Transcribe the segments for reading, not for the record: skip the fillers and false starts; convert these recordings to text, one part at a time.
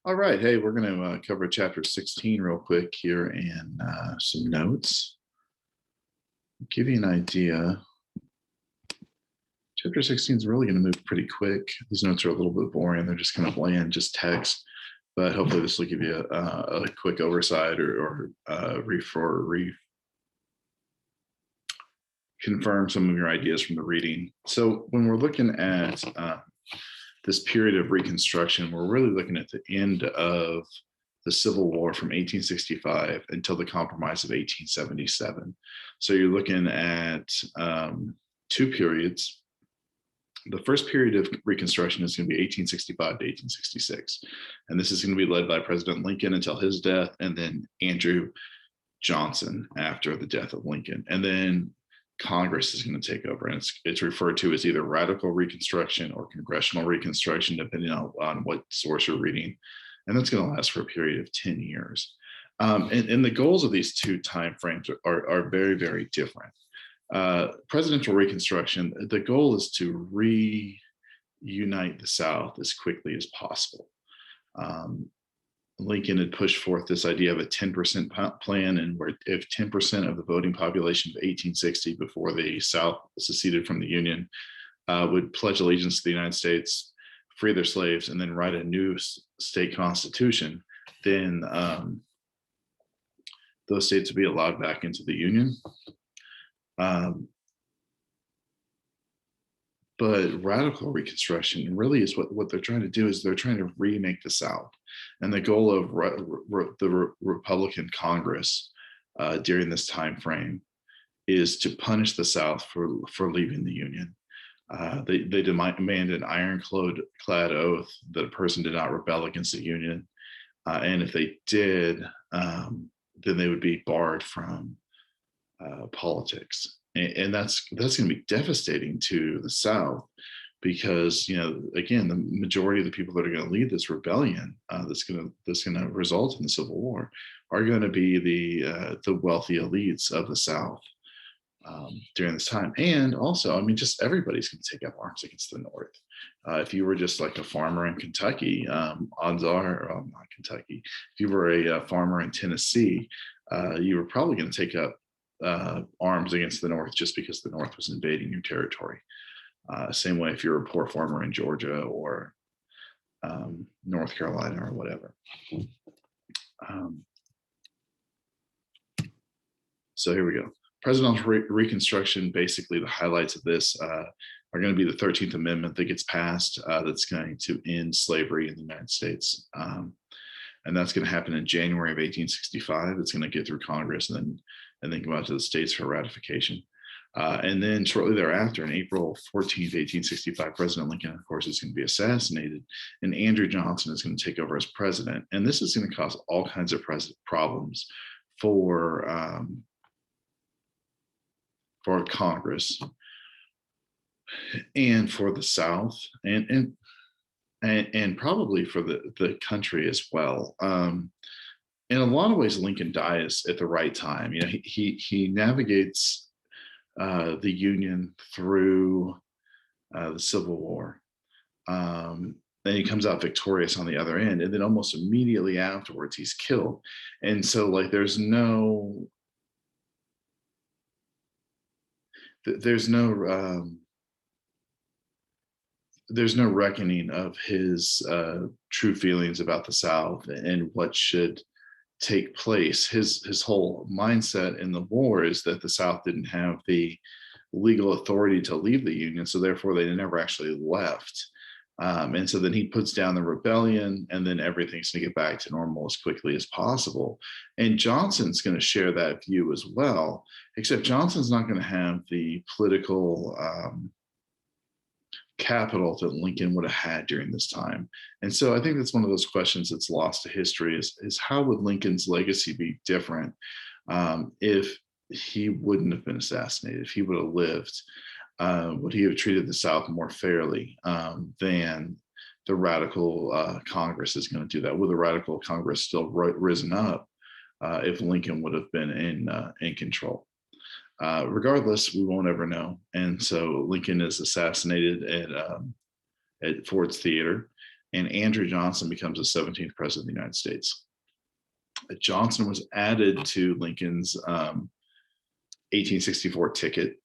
All right. Hey, we're going to cover chapter 16 real quick here and some notes. Give you an idea. Chapter 16 is really going to move pretty quick. These notes are a little bit boring. They're just kind of bland, just text. But hopefully, this will give you a quick oversight or confirm some of your ideas from the reading. So, when we're looking at this period of Reconstruction, we're really looking at the end of the Civil War from 1865 until the Compromise of 1877. So you're looking at two periods. The first period of Reconstruction is going to be 1865 to 1866. And this is going to be led by President Lincoln until his death, and then Andrew Johnson after the death of Lincoln. And then Congress is going to take over, and it's referred to as either radical Reconstruction or congressional Reconstruction, depending on what source you're reading. And that's going to last for a period of 10 years. And the goals of these two time frames are very, very different. Presidential Reconstruction, the goal is to reunite the South as quickly as possible. Lincoln had pushed forth this idea of a 10% plan, and where if 10% of the voting population of 1860, before the South seceded from the Union, would pledge allegiance to the United States, free their slaves, and then write a new state constitution, then those states would be allowed back into the Union. But radical Reconstruction really is what they're trying to do, is they're trying to remake the South. And the goal of the Republican Congress during this time frame is to punish the South for leaving the Union. They demand an ironclad oath that a person did not rebel against the Union. And if they did, then they would be barred from politics. And that's going to be devastating to the South, because, again, the majority of the people that are going to lead this rebellion that's going to result in the Civil War are going to be the wealthy elites of the South during this time. And also, just everybody's going to take up arms against the North. If you were just like a farmer in Kentucky, odds are, not Kentucky, if you were a farmer in Tennessee, you were probably going to take up arms against the North just because the North was invading your territory. Same way if you're a poor farmer in Georgia or North Carolina or whatever. So here we go. Presidential Reconstruction, basically the highlights of this are going to be the 13th Amendment that gets passed that's going to end slavery in the United States. And that's going to happen in January of 1865. It's going to get through Congress and then go out to the states for ratification. And then shortly thereafter, on April 14th, 1865, President Lincoln, of course, is going to be assassinated, and Andrew Johnson is going to take over as president. And this is going to cause all kinds of problems for Congress and for the South, and probably for the country as well. In a lot of ways, Lincoln dies at the right time. He navigates the Union through the Civil War. Then he comes out victorious on the other end, and then almost immediately afterwards, he's killed. And so, there's no reckoning of his true feelings about the South and what should take place. His whole mindset in the war is that the South didn't have the legal authority to leave the Union, so therefore they never actually left. And so then he puts down the rebellion, and then everything's going to get back to normal as quickly as possible. And Johnson's going to share that view as well, except Johnson's not going to have the political capital that Lincoln would have had during this time. And so I think that's one of those questions that's lost to history is how would Lincoln's legacy be different if he wouldn't have been assassinated, if he would have lived? Would he have treated the South more fairly than the radical Congress is going to do that? Would the radical Congress still risen up if Lincoln would have been in control? Regardless, we won't ever know. And so Lincoln is assassinated at Ford's Theater. and Andrew Johnson becomes the 17th president of the United States. Johnson was added to Lincoln's 1864 ticket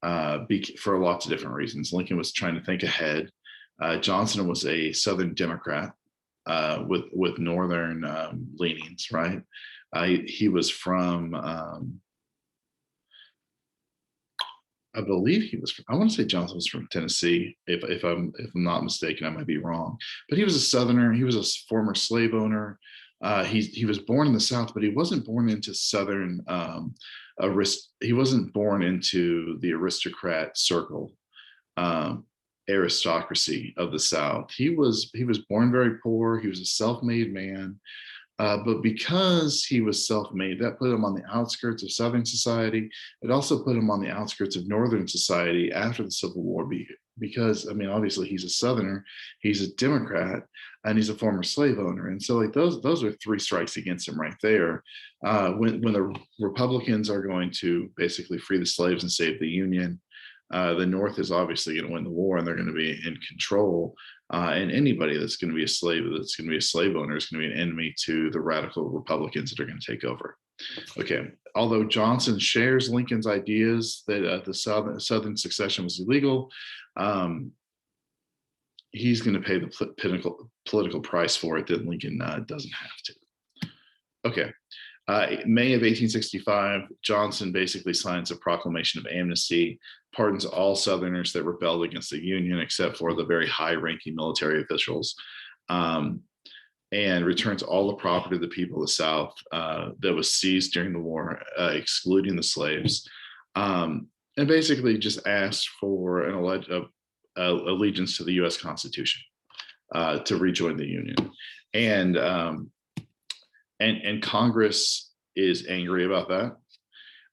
for lots of different reasons. Lincoln was trying to think ahead. Johnson was a Southern Democrat with Northern leanings, right? He was from, I believe he was. I want to say Johnson was from Tennessee. If I'm not mistaken, I might be wrong. But he was a Southerner. He was a former slave owner. He was born in the South, but he wasn't born into Southern. He wasn't born into the aristocrat circle, aristocracy of the South. He was born very poor. He was a self-made man. But because he was self-made, that put him on the outskirts of Southern society. It also put him on the outskirts of Northern society after the Civil War, because, I mean, obviously he's a Southerner, he's a Democrat, and he's a former slave owner. And so like those are three strikes against him right there. When the Republicans are going to basically free the slaves and save the Union, the North is obviously going to win the war, and they're going to be in control. And anybody that's going to be a slave, that's going to be a slave owner, is going to be an enemy to the radical Republicans that are going to take over. Okay, although Johnson shares Lincoln's ideas that the Southern secession was illegal, he's going to pay the political price for it that Lincoln doesn't have to. Okay. May of 1865, Johnson basically signs a proclamation of amnesty, pardons all Southerners that rebelled against the Union, except for the very high-ranking military officials, and returns all the property of the people of the South that was seized during the war, excluding the slaves, and basically just asked for an allegiance to the U.S. Constitution to rejoin the Union. And Congress is angry about that.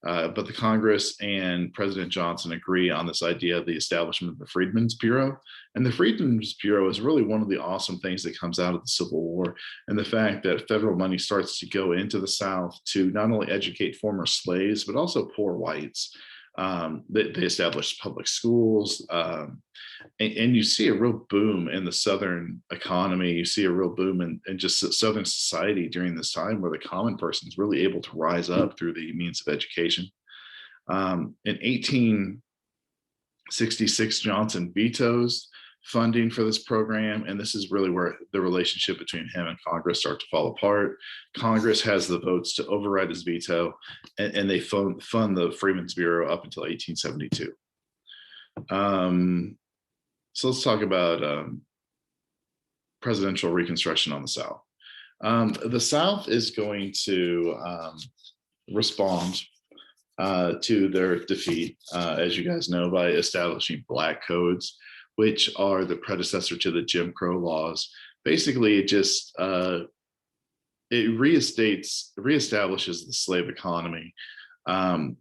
But the Congress and President Johnson agree on this idea of the establishment of the Freedmen's Bureau. And the Freedmen's Bureau is really one of the awesome things that comes out of the Civil War, and the fact that federal money starts to go into the South to not only educate former slaves, but also poor whites. They established public schools, and you see a real boom in the Southern economy. You see a real boom in just Southern society during this time, where the common person is really able to rise up through the means of education. In 1866, Johnson vetoes funding for this program, and this is really where the relationship between him and Congress start to fall apart. Congress has the votes to override his veto, and they fund the Freedmen's Bureau up until 1872. So let's talk about presidential reconstruction on the South. The South is going to respond to their defeat, as you guys know, by establishing black codes, which are the predecessor to the Jim Crow laws. Basically, it just reestablishes the slave economy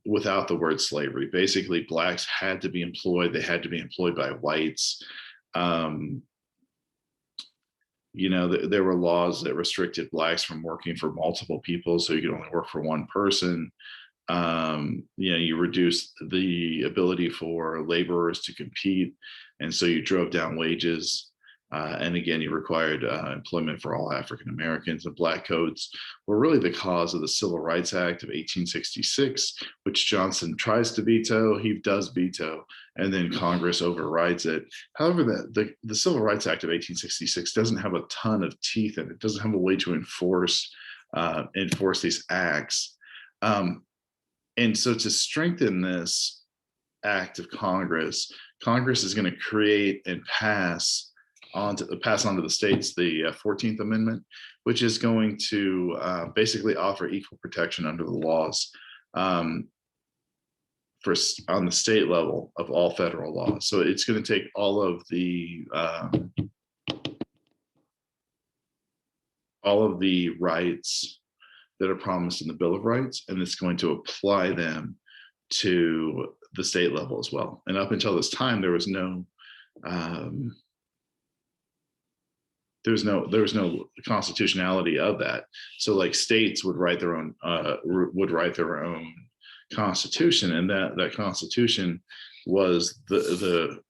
without the word slavery. Basically, blacks had to be employed. They had to be employed by whites. You know, there were laws that restricted blacks from working for multiple people, so you could only work for one person. You know, you reduced the ability for laborers to compete, and so you drove down wages. And again, you required employment for all African Americans. The black codes were really the cause of the Civil Rights Act of 1866, which Johnson tries to veto. He does veto, and then Congress overrides it. However, the Civil Rights Act of 1866 doesn't have a ton of teeth in it. It doesn't have a way to enforce these acts. And so to strengthen this act of Congress is going to create and pass on to the states the 14th Amendment, which is going to basically offer equal protection under the laws on the state level of all federal laws. So it's going to take all of the rights that are promised in the Bill of Rights, and it's going to apply them to the state level as well. And up until this time, there was no constitutionality of that. So like states would write their own constitution, and that constitution was the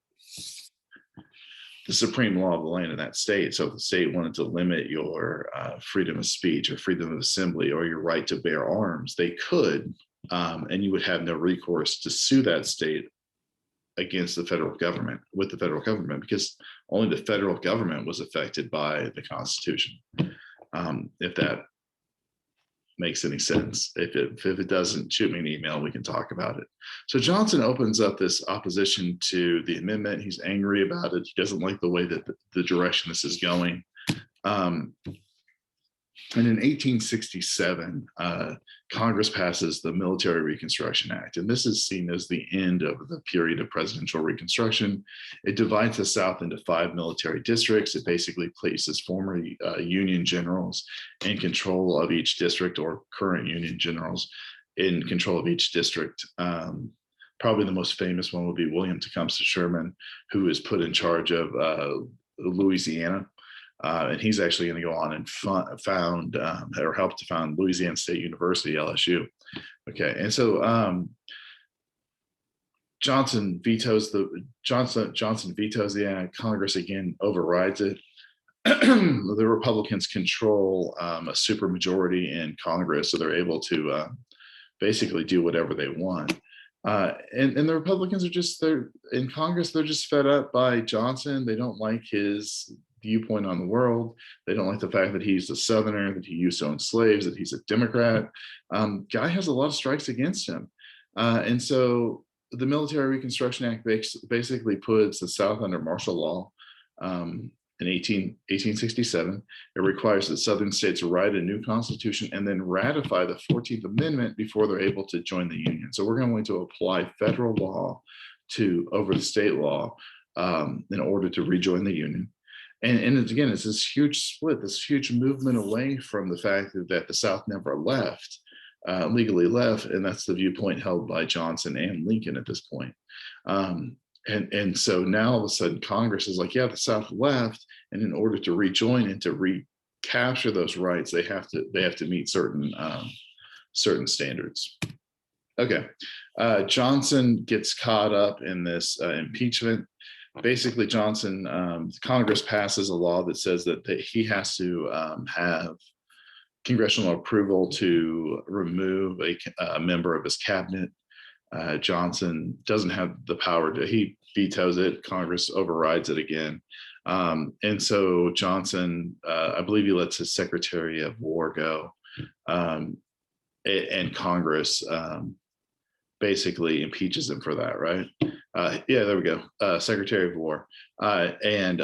the supreme law of the land in that state. So if the state wanted to limit your freedom of speech or freedom of assembly or your right to bear arms, they could, and you would have no recourse to sue that state against the federal government, with the federal government, because only the federal government was affected by the Constitution. If that makes any sense. If it doesn't, shoot me an email, we can talk about it. So Johnson opens up this opposition to the amendment. He's angry about it. He doesn't like the way that the direction this is going. And in 1867, Congress passes the Military Reconstruction Act, and this is seen as the end of the period of presidential Reconstruction. It divides the South into 5 military districts. It basically places former Union generals in control of each district, or current Union generals in control of each district. Probably the most famous one would be William Tecumseh Sherman, who is put in charge of Louisiana. And he's actually going to go on and found or help to found Louisiana State University, LSU. Okay, and so Johnson vetoes the act. Congress again overrides it. The Republicans control a supermajority in Congress, so they're able to basically do whatever they want. And the Republicans they're in Congress. They're just fed up by Johnson. They don't like his viewpoint on the world. They don't like the fact that he's a Southerner, that he used to own slaves, that he's a Democrat. Guy has a lot of strikes against him. And so the Military Reconstruction Act basically puts the South under martial law. In 1867, it requires the Southern states write a new constitution and then ratify the 14th Amendment before they're able to join the Union. So we're going to apply federal law over the state law in order to rejoin the Union. And again, it's this huge split, this huge movement away from the fact that the South never left, legally left, and that's the viewpoint held by Johnson and Lincoln at this point. And so now all of a sudden Congress is like, yeah, the South left, and in order to rejoin and to recapture those rights, they have to meet certain standards. Okay, Johnson gets caught up in this impeachment. Basically, Congress passes a law that says that he has to have congressional approval to remove a member of his cabinet. Johnson doesn't have the power he vetoes it. Congress overrides it again. And so Johnson, I believe he lets his Secretary of War go. And Congress basically impeaches him for that, right? Yeah, there we go. Secretary of War. And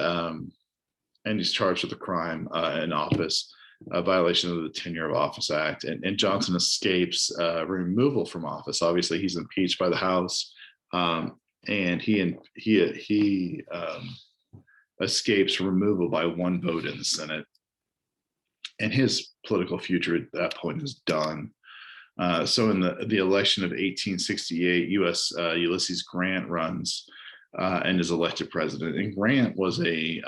he's charged with a crime in office, a violation of the Tenure of Office Act, and Johnson escapes removal from office. Obviously, he's impeached by the House, and he escapes removal by 1 vote in the Senate, and his political future at that point is done. So in the election of 1868, Ulysses Grant runs and is elected president. And Grant was a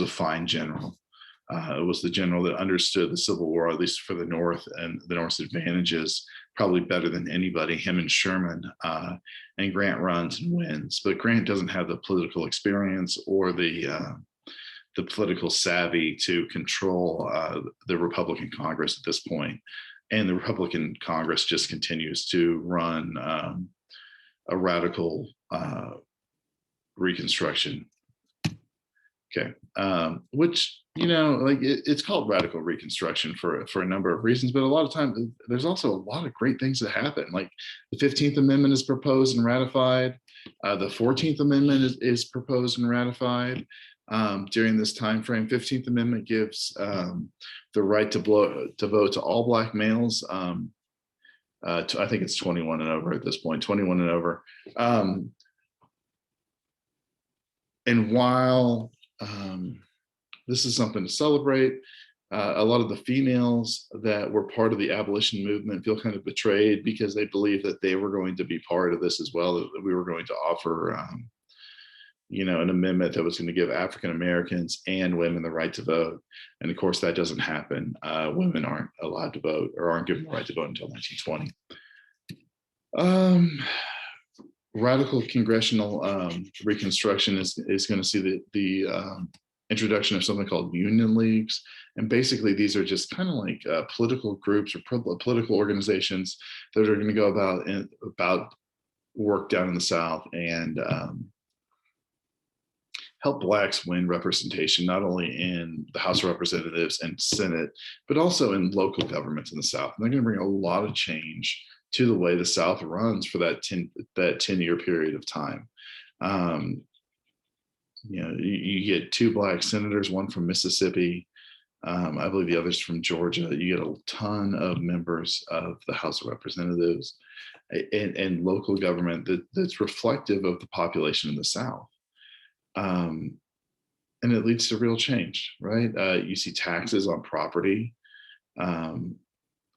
fine general. It was the general that understood the Civil War, at least for the North, and the North's advantages probably better than anybody, him and Sherman. And Grant runs and wins, but Grant doesn't have the political experience or the political savvy to control the Republican Congress at this point. And the Republican Congress just continues to run a radical Reconstruction. Okay, which, it's called radical Reconstruction for a number of reasons, but a lot of times there's also a lot of great things that happen. Like the 15th Amendment is proposed and ratified. The 14th Amendment is proposed and ratified. During this time frame. 15th Amendment gives the right to vote to all Black males. I think it's 21 and over at this point, 21 and over. And while this is something to celebrate, a lot of the females that were part of the abolition movement feel kind of betrayed because they believe that they were going to be part of this as well, that we were going to offer an amendment that was going to give African Americans and women the right to vote. And of course, that doesn't happen. Women aren't allowed to vote or aren't given the right to vote until 1920. radical congressional reconstruction is going to see the introduction of something called union leagues, and basically these are just kind of like political groups or political organizations that are going to go about work down in the South and help Blacks win representation, not only in the House of Representatives and Senate, but also in local governments in the South. And they're going to bring a lot of change to the way the South runs for that 10-year period of time. You get 2 Black senators, one from Mississippi, I believe the other's from Georgia. You get a ton of members of the House of Representatives and local government that's reflective of the population in the South. And it leads to real change, right? You see taxes on property, and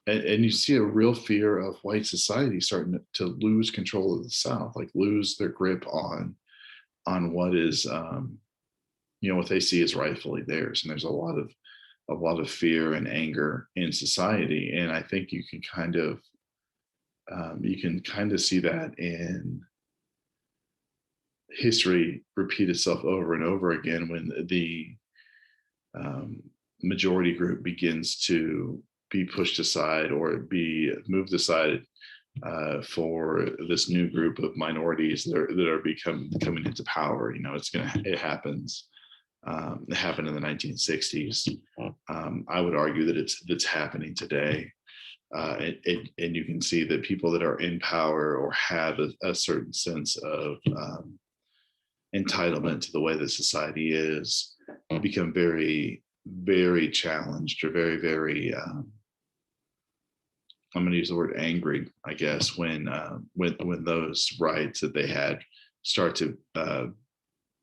you see a real fear of white society starting to lose control of the South, like lose their grip on what is, what they see as rightfully theirs. And there's a lot of fear and anger in society, and I think you can kind of see that in history repeat itself over and over again when the majority group begins to be pushed aside or be moved aside for this new group of minorities that are coming into power. It happens. It happened in the 1960s. I would argue that it's happening today. And you can see that people that are in power or have a certain sense of entitlement to the way that society is become very, very challenged, or very, very I'm going to use the word angry, I guess, when those rights that they had start to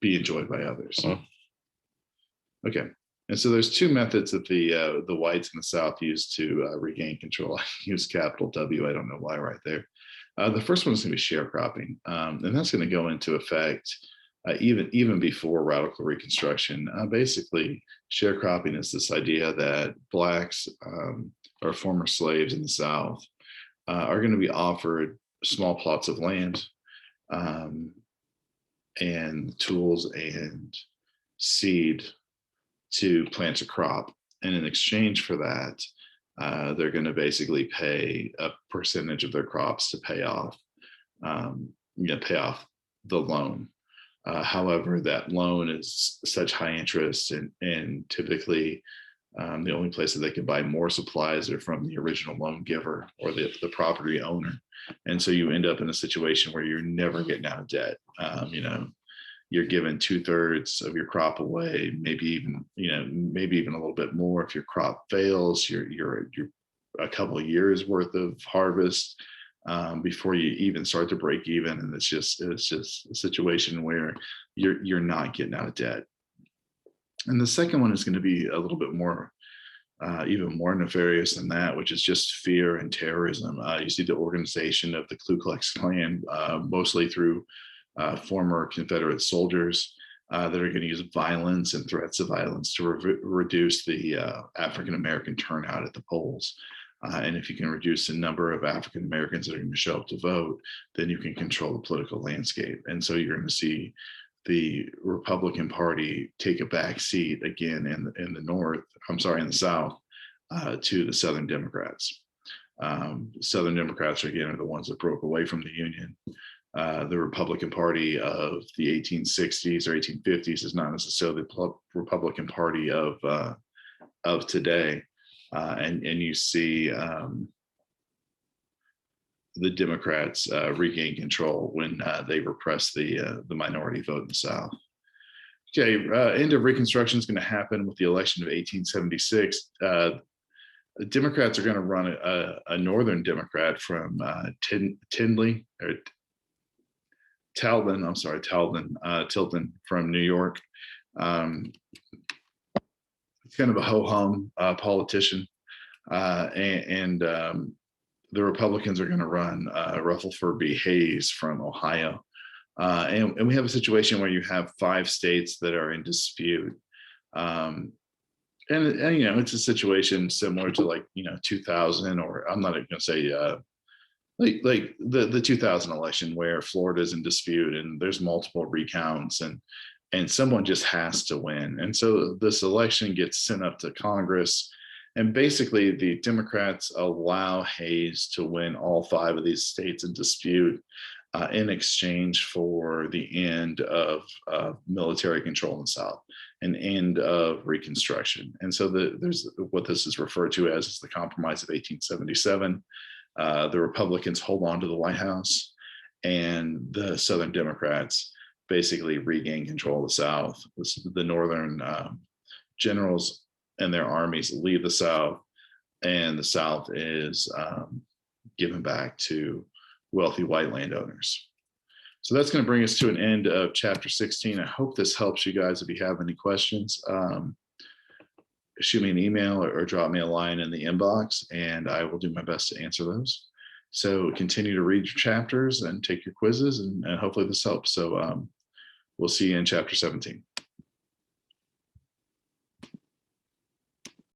be enjoyed by others. Okay, and so there's 2 methods that the whites in the South use to regain control. I use capital W. I don't know why right there. The first one is going to be sharecropping, and that's going to go into effect even before radical Reconstruction. Basically, sharecropping is this idea that Blacks or former slaves in the South are going to be offered small plots of land and tools and seed to plant a crop. And in exchange for that, they're going to basically pay a percentage of their crops to pay off the loan. However, that loan is such high interest, and typically the only place that they can buy more supplies are from the original loan giver or the property owner. And so you end up in a situation where you're never getting out of debt. You're given 2/3 of your crop away, maybe even a little bit more. If your crop fails, you're a couple of years worth of harvest before you even start to break even. And it's just a situation where you're not getting out of debt. And the second one is going to be a little bit more, even more nefarious than that, which is just fear and terrorism. You see the organization of the Ku Klux Klan, mostly through former Confederate soldiers that are going to use violence and threats of violence to reduce the African American turnout at the polls. And if you can reduce the number of African Americans that are going to show up to vote, then you can control the political landscape. And so you're going to see the Republican Party take a back seat again in the South to the Southern Democrats. Southern Democrats, again, are the ones that broke away from the Union. The Republican Party of the 1860s or 1850s is not necessarily the Republican Party of today. And you see the Democrats regain control when they repress the minority vote in the South. Okay, end of Reconstruction is going to happen with the election of 1876. The Democrats are going to run a Northern Democrat from Tilton from New York. It's kind of a ho-hum politician. And the Republicans are going to run Rutherford B. Hayes from Ohio. And we have a situation where you have 5 states that are in dispute. And it's a situation similar to 2000, or I'm not going to say like the 2000 election where Florida's in dispute and there's multiple recounts, and someone just has to win. And so this election gets sent up to Congress, and basically the Democrats allow Hayes to win all 5 of these states in dispute in exchange for the end of military control in the South, an end of Reconstruction. And so there's what this is referred to as is the Compromise of 1877. The Republicans hold on to the White House, and the Southern Democrats basically regain control of the South. The Northern generals and their armies leave the South, and the South is given back to wealthy white landowners. So that's going to bring us to an end of chapter 16. I hope this helps you guys. If you have any questions, shoot me an email or drop me a line in the inbox, and I will do my best to answer those. So continue to read your chapters and take your quizzes, and hopefully this helps. So we'll see you in chapter 17.